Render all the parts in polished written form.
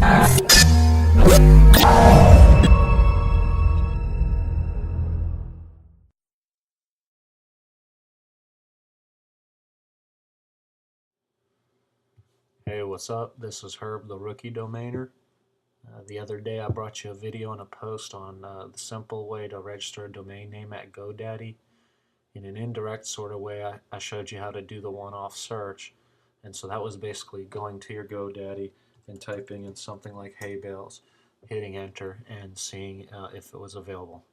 Hey, what's up? This is Herb, the Rookie Domainer. The other day I brought you a video and a post on the simple way to register a domain name at GoDaddy. In an indirect sort of way, I showed you how to do the one-off search. And so that was basically going to your GoDaddy and typing in something like hay bales, hitting enter, and seeing if it was available.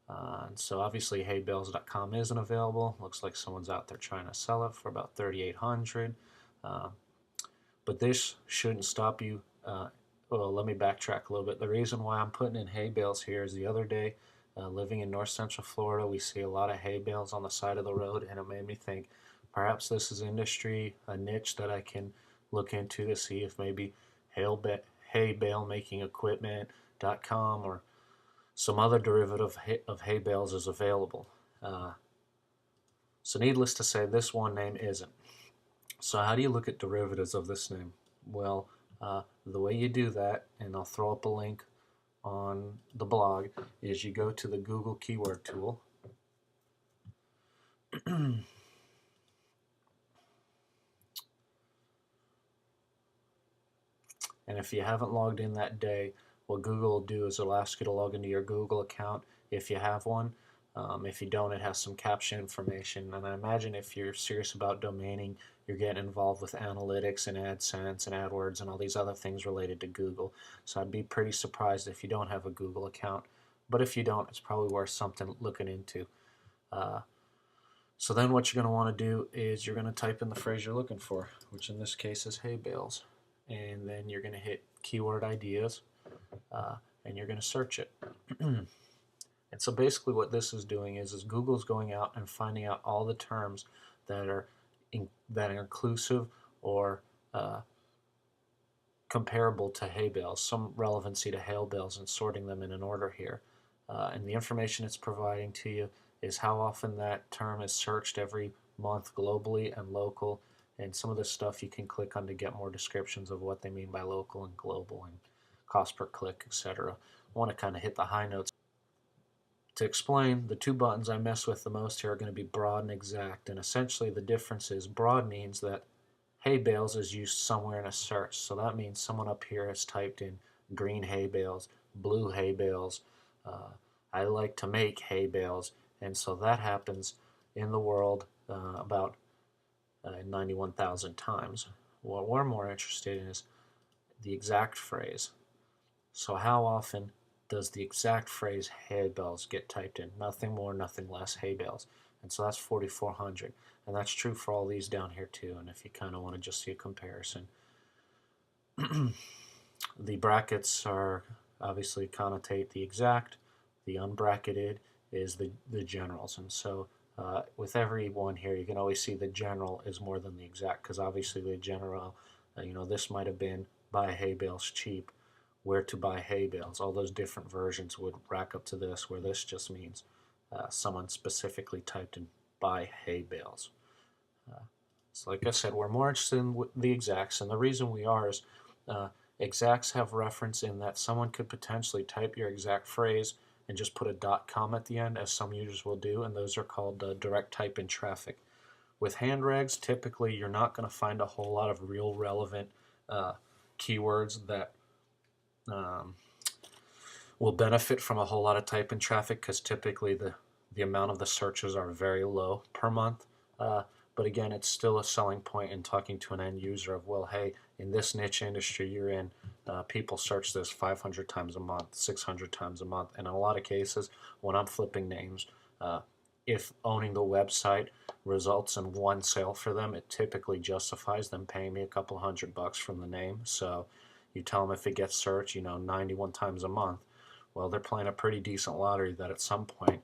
And so obviously haybales.com isn't available. Looks like someone's out there trying to sell it for about $3,800. But this shouldn't stop you. Well, let me backtrack a little bit. The reason why I'm putting in hay bales here is the other day, living in north central Florida, we see a lot of hay bales on the side of the road, and it made me think perhaps this is industry, a niche that I can look into to see if maybe hay bale making equipment.com or some other derivative of hay bales is available. So needless to say, this one name isn't. So how do you look at derivatives of this name? Well, the way you do that, and I'll throw up a link on the blog, is you go to the Google keyword tool. And if you haven't logged in that day, what Google will do is it'll ask you to log into your Google account if you have one. If you don't, it has some caption information. And I imagine if you're serious about domaining, you're getting involved with analytics and AdSense and AdWords and all these other things related to Google. So I'd be pretty surprised if you don't have a Google account. But if you don't, it's probably worth something looking into. So then what you're going to want to do is you're going to type in the phrase you're looking for, which in this case is hay bales. And then you're going to hit keyword ideas, and you're going to search it. And so basically what this is doing is Google's going out and finding out all the terms that are inclusive or comparable to hay bales, some relevancy to hay bales, and sorting them in an order here. And the information it's providing to you is how often that term is searched every month globally and local. And some of this stuff you can click on to get more descriptions of what they mean by local and global and cost per click, etc. I want to kind of hit the high notes. To explain, the two buttons I mess with the most here are going to be broad and exact, and essentially the difference is broad means that hay bales is used somewhere in a search, so that means someone up here has typed in green hay bales, blue hay bales, I like to make hay bales, and so that happens in the world about 91,000 times. What we're more interested in is the exact phrase. So how often does the exact phrase hay bales get typed in? Nothing more, nothing less, hay bales. And so that's 4,400. And that's true for all these down here too. And if you kind of want to just see a comparison. The brackets are obviously connotate the exact. The unbracketed is the generals. And so with every one here, you can always see the general is more than the exact, because obviously the general, this might have been buy hay bales cheap, where to buy hay bales. All those different versions would rack up to this, where this just means someone specifically typed in buy hay bales. So like I said, we're more interested in the exacts, and the reason we are is exacts have reference in that someone could potentially type your exact phrase and just put a .com at the end, as some users will do, and those are called direct type in traffic. With hand regs, typically you're not going to find a whole lot of real relevant keywords that will benefit from a whole lot of type in traffic, because typically the amount of the searches are very low per month. But again, it's still a selling point in talking to an end user of, well, hey, in this niche industry you're in, people search this 500 times a month, 600 times a month, and in a lot of cases, when I'm flipping names, if owning the website results in one sale for them, it typically justifies them paying me a couple $100 from the name. So you tell them if it gets searched, 91 times a month, well, they're playing a pretty decent lottery that at some point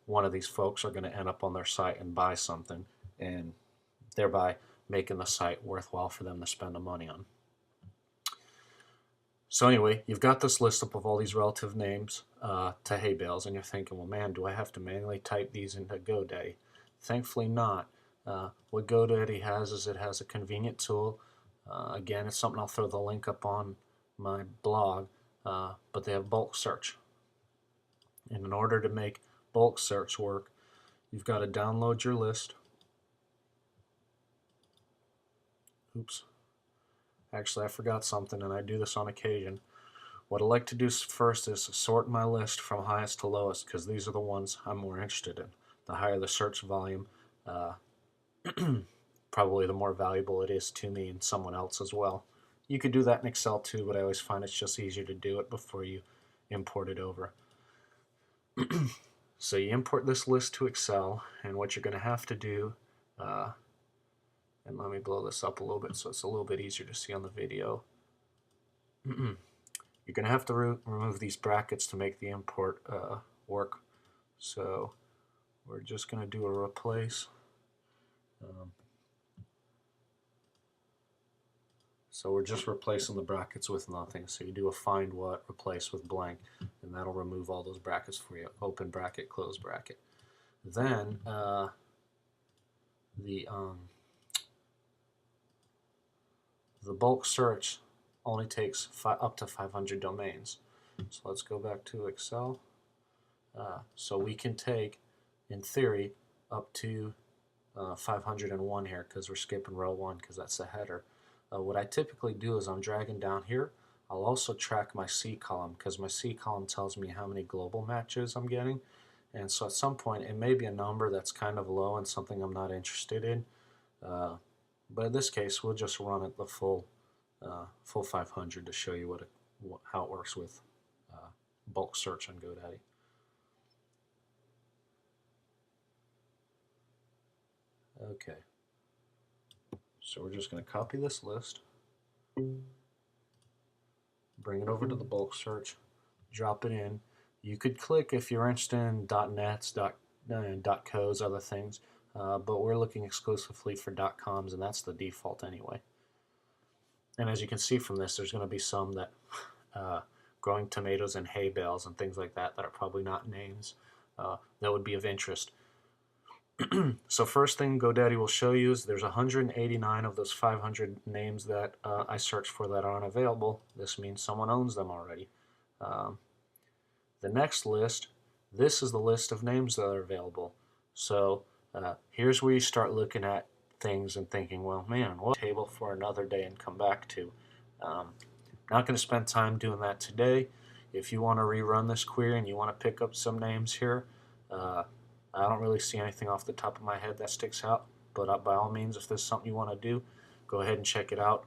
one of these folks are going to end up on their site and buy something, and thereby making the site worthwhile for them to spend the money on. So anyway, you've got this list up of all these relative names to hay bales, and you're thinking, well, man, do I have to manually type these into GoDaddy? Thankfully not. What GoDaddy has is it has a convenient tool. Again, it's something I'll throw the link up on my blog, but they have bulk search. And in order to make bulk search work, you've got to download your list. Oops. Actually, I forgot something, and I do this on occasion. What I like to do first is sort my list from highest to lowest, because these are the ones I'm more interested in. The higher the search volume, probably the more valuable it is to me and someone else as well. You could do that in Excel too, but I always find it's just easier to do it before you import it over. So you import this list to Excel, and what you're going to have to do, and let me blow this up a little bit so it's a little bit easier to see on the video. You're going to have to remove these brackets to make the import work. So we're just going to do a replace. So we're just replacing the brackets with nothing. So you do a find what, replace with blank, and that'll remove all those brackets for you. Open bracket, close bracket. Then the bulk search only takes up to 500 domains. So let's go back to Excel. So we can take, in theory, up to 501 here, because we're skipping row 1 because that's the header. What I typically do is I'm dragging down here. I'll also track my C column, because my C column tells me how many global matches I'm getting. And so at some point it may be a number that's kind of low and something I'm not interested in. But in this case we'll just run it the full 500 to show you how it works with bulk search on GoDaddy. Okay. So we're just going to copy this list, bring it over to the bulk search, drop it in. You could click if you're interested in .nets, .co's, other things, but we're looking exclusively for .coms, and that's the default anyway. And as you can see from this, there's going to be some that growing tomatoes and hay bales and things like that that are probably not names that would be of interest. So first thing GoDaddy will show you is there's 189 of those 500 names that I searched for that aren't available. This means someone owns them already. The next list, this is the list of names that are available. So here's where you start looking at things and thinking, well, man, what table for another day and come back to. Not going to spend time doing that today. If you want to rerun this query and you want to pick up some names here, I don't really see anything off the top of my head that sticks out, but by all means, if there's something you want to do, go ahead and check it out.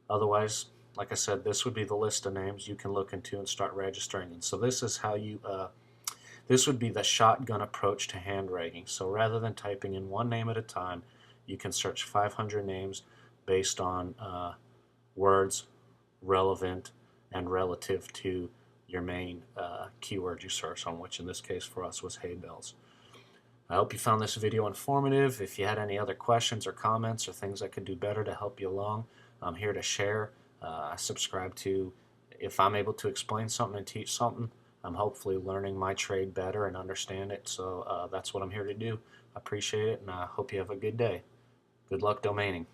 Otherwise, like I said, this would be the list of names you can look into and start registering. And so this is how you, this would be the shotgun approach to hand ranking. So rather than typing in one name at a time, you can search 500 names based on words relevant and relative to your main keyword you search on, which in this case for us was hay bales. I hope you found this video informative. If you had any other questions or comments or things I could do better to help you along, I'm here to share. I subscribe to, if I'm able to explain something and teach something, I'm hopefully learning my trade better and understand it. So that's what I'm here to do. I appreciate it, and I hope you have a good day. Good luck domaining.